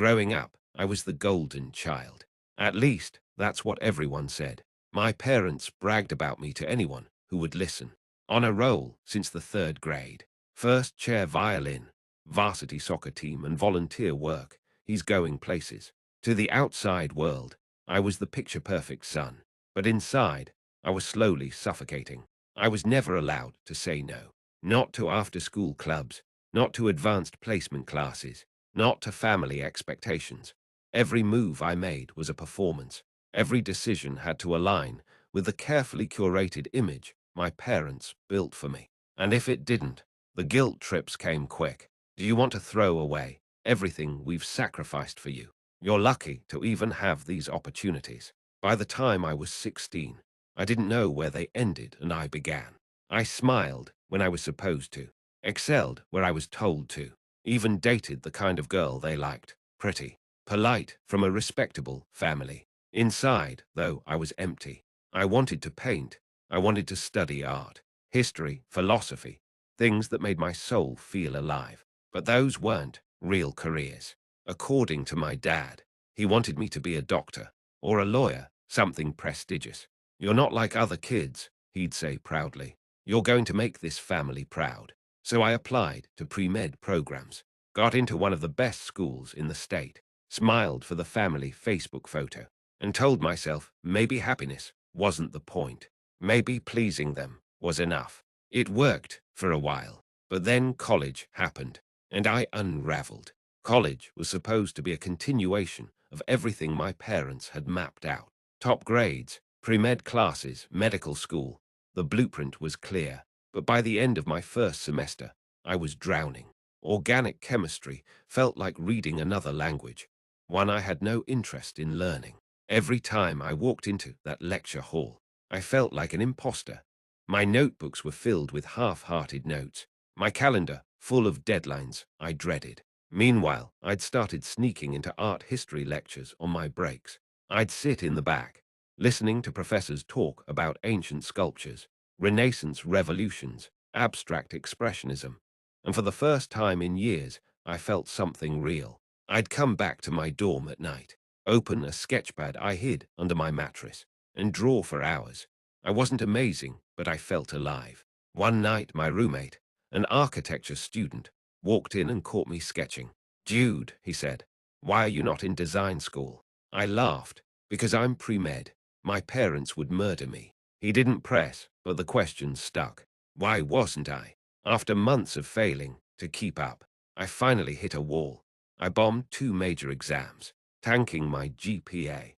Growing up, I was the golden child. At least, that's what everyone said. My parents bragged about me to anyone who would listen. On a roll since the third grade. First chair violin, varsity soccer team and volunteer work. He's going places. To the outside world, I was the picture-perfect son. But inside, I was slowly suffocating. I was never allowed to say no. Not to after-school clubs, not to advanced placement classes, not to family expectations. Every move I made was a performance. Every decision had to align with the carefully curated image my parents built for me. And if it didn't, the guilt trips came quick. Do you want to throw away everything we've sacrificed for you? You're lucky to even have these opportunities. By the time I was 16, I didn't know where they ended and I began. I smiled when I was supposed to, excelled where I was told to, even dated the kind of girl they liked, pretty, polite, from a respectable family. Inside, though, I was empty. I wanted to paint. I wanted to study art, history, philosophy, things that made my soul feel alive. But those weren't real careers. According to my dad, he wanted me to be a doctor or a lawyer, something prestigious. You're not like other kids, he'd say proudly. You're going to make this family proud. So I applied to pre-med programs, got into one of the best schools in the state, smiled for the family Facebook photo, and told myself maybe happiness wasn't the point. Maybe pleasing them was enough. It worked for a while, but then college happened, and I unraveled. College was supposed to be a continuation of everything my parents had mapped out. Top grades, pre-med classes, medical school. The blueprint was clear, but by the end of my first semester, I was drowning. Organic chemistry felt like reading another language, one I had no interest in learning. Every time I walked into that lecture hall, I felt like an imposter. My notebooks were filled with half-hearted notes, my calendar full of deadlines I dreaded. Meanwhile, I'd started sneaking into art history lectures on my breaks. I'd sit in the back, listening to professors talk about ancient sculptures, Renaissance revolutions, abstract expressionism. And for the first time in years, I felt something real. I'd come back to my dorm at night, open a sketchpad I hid under my mattress, and draw for hours. I wasn't amazing, but I felt alive. One night, my roommate, an architecture student, walked in and caught me sketching. "Jude," he said, "why are you not in design school?" I laughed. "Because I'm pre-med. My parents would murder me." He didn't press, but the question stuck. Why wasn't I? After months of failing to keep up, I finally hit a wall. I bombed 2 major exams, tanking my GPA.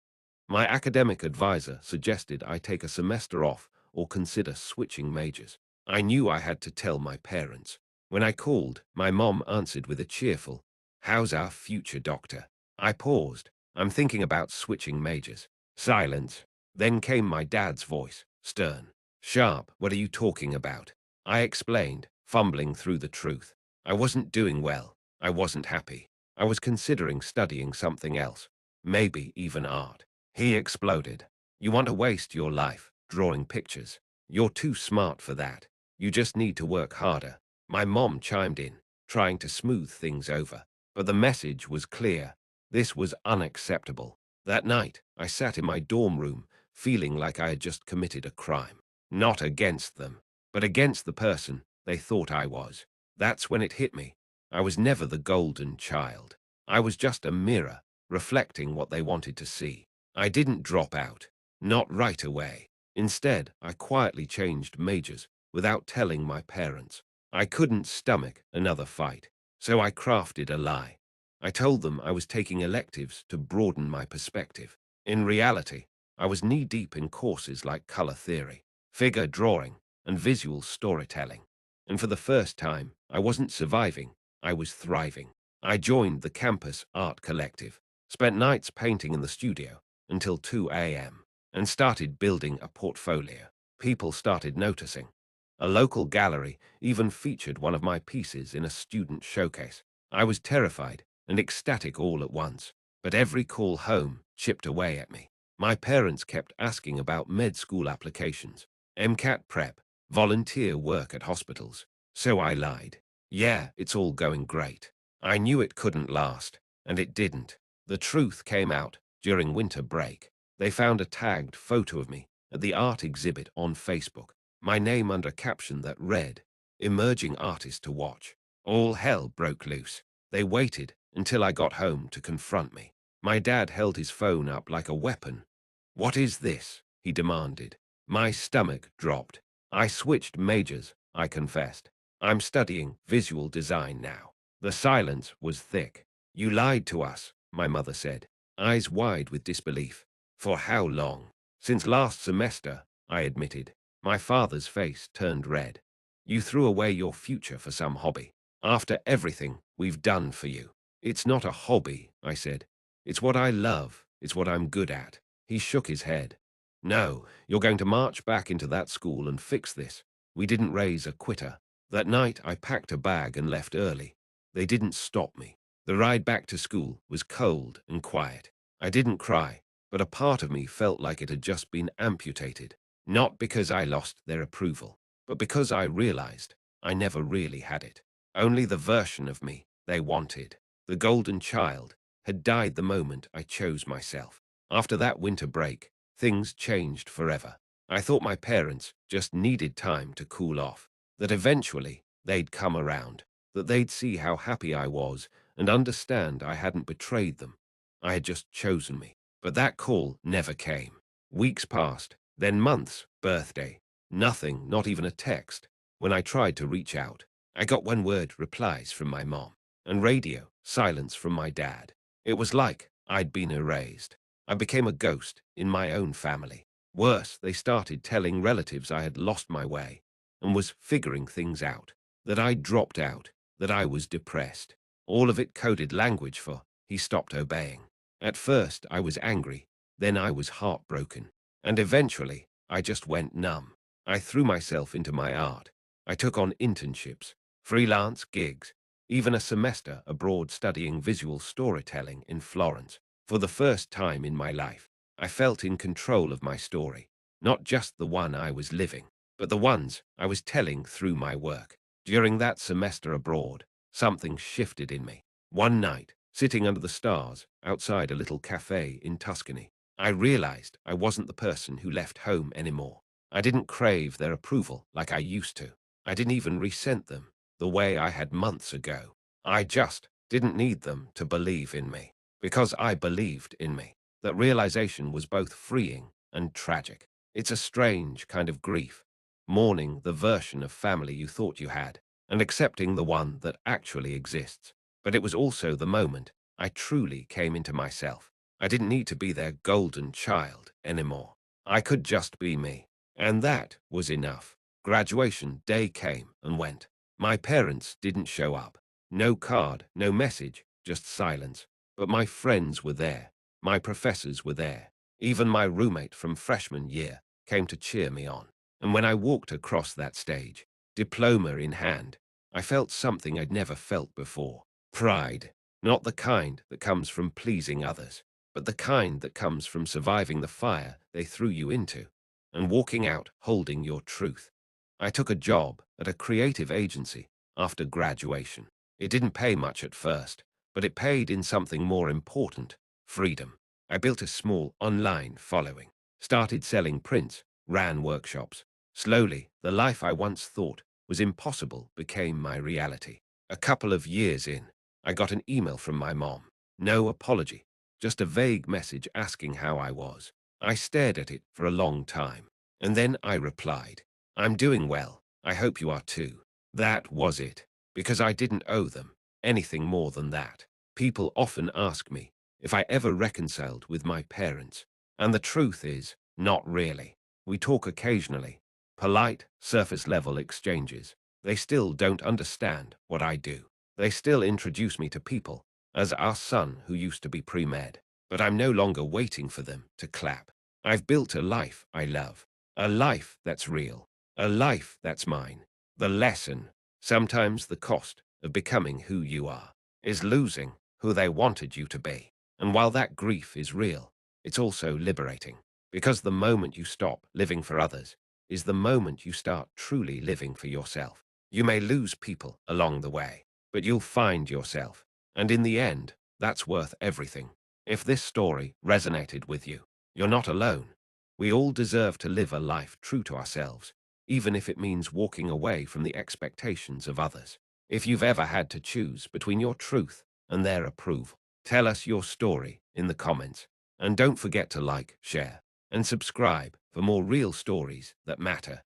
My academic advisor suggested I take a semester off or consider switching majors. I knew I had to tell my parents. When I called, my mom answered with a cheerful, "How's our future doctor?" I paused. "I'm thinking about switching majors." Silence. Then came my dad's voice, stern, sharp. "What are you talking about?" I explained, fumbling through the truth. I wasn't doing well. I wasn't happy. I was considering studying something else, maybe even art. He exploded. "You want to waste your life drawing pictures? You're too smart for that. You just need to work harder." My mom chimed in, trying to smooth things over. But the message was clear. This was unacceptable. That night, I sat in my dorm room, feeling like I had just committed a crime. Not against them, but against the person they thought I was. That's when it hit me. I was never the golden child. I was just a mirror, reflecting what they wanted to see. I didn't drop out. Not right away. Instead, I quietly changed majors without telling my parents. I couldn't stomach another fight, so I crafted a lie. I told them I was taking electives to broaden my perspective. In reality, I was knee-deep in courses like color theory, figure drawing, and visual storytelling. And for the first time, I wasn't surviving, I was thriving. I joined the campus art collective, spent nights painting in the studio until 2 a.m., and started building a portfolio. People started noticing. A local gallery even featured one of my pieces in a student showcase. I was terrified and ecstatic all at once, but every call home chipped away at me. My parents kept asking about med school applications, MCAT prep, volunteer work at hospitals. So I lied. "Yeah, it's all going great." I knew it couldn't last. And it didn't. The truth came out during winter break. They found a tagged photo of me at the art exhibit on Facebook, my name under a caption that read, "Emerging artist to watch." All hell broke loose. They waited until I got home to confront me. My dad held his phone up like a weapon. "What is this?" he demanded. My stomach dropped. I switched majors, I confessed. "I'm studying visual design now." The silence was thick. "You lied to us," my mother said, eyes wide with disbelief. "For how long?" "Since last semester," I admitted. My father's face turned red. "You threw away your future for some hobby. After everything we've done for you." "It's not a hobby," I said. "It's what I love. It's what I'm good at." He shook his head. "No, you're going to march back into that school and fix this. We didn't raise a quitter." That night I packed a bag and left early. They didn't stop me. The ride back to school was cold and quiet. I didn't cry, but a part of me felt like it had just been amputated. Not because I lost their approval, but because I realized I never really had it. Only the version of me they wanted. The golden child had died the moment I chose myself. After that winter break, things changed forever. I thought my parents just needed time to cool off, that eventually they'd come around, that they'd see how happy I was and understand I hadn't betrayed them. I had just chosen me. But that call never came. Weeks passed, then months, birthday. Nothing, not even a text. When I tried to reach out, I got one-word replies from my mom, and radio silence from my dad. It was like I'd been erased. I became a ghost in my own family. Worse, they started telling relatives I had lost my way and was figuring things out, that I'd dropped out, that I was depressed. All of it coded language for he stopped obeying. At first, I was angry, then I was heartbroken, and eventually, I just went numb. I threw myself into my art. I took on internships, freelance gigs, even a semester abroad studying visual storytelling in Florence. For the first time in my life, I felt in control of my story, not just the one I was living, but the ones I was telling through my work. During that semester abroad, something shifted in me. One night, sitting under the stars outside a little cafe in Tuscany, I realized I wasn't the person who left home anymore. I didn't crave their approval like I used to. I didn't even resent them the way I had months ago. I just didn't need them to believe in me, because I believed in me. That realization was both freeing and tragic. It's a strange kind of grief, mourning the version of family you thought you had, and accepting the one that actually exists. But it was also the moment I truly came into myself. I didn't need to be their golden child anymore. I could just be me. And that was enough. Graduation day came and went. My parents didn't show up. No card, no message, just silence. But my friends were there. My professors were there. Even my roommate from freshman year came to cheer me on. And when I walked across that stage, diploma in hand, I felt something I'd never felt before. Pride. Not the kind that comes from pleasing others, but the kind that comes from surviving the fire they threw you into and walking out holding your truth. I took a job at a creative agency after graduation. It didn't pay much at first, but it paid in something more important: freedom. I built a small online following, started selling prints, ran workshops. Slowly, the life I once thought was impossible became my reality. A couple of years in, I got an email from my mom. No apology, just a vague message asking how I was. I stared at it for a long time, and then I replied, "I'm doing well. I hope you are too." That was it, because I didn't owe them anything more than that. People often ask me if I ever reconciled with my parents, and the truth is, not really. We talk occasionally, polite, surface-level exchanges. They still don't understand what I do. They still introduce me to people as our son who used to be pre-med, but I'm no longer waiting for them to clap. I've built a life I love, a life that's real, a life that's mine. The lesson, sometimes the cost of becoming who you are, is losing who they wanted you to be. And while that grief is real, it's also liberating, because the moment you stop living for others is the moment you start truly living for yourself. You may lose people along the way, but you'll find yourself. And in the end, That's worth everything. If this story resonated with you, you're not alone. We all deserve to live a life true to ourselves, even if it means walking away from the expectations of others. If you've ever had to choose between your truth and their approval, tell us your story in the comments. And don't forget to like, share, and subscribe for more real stories that matter.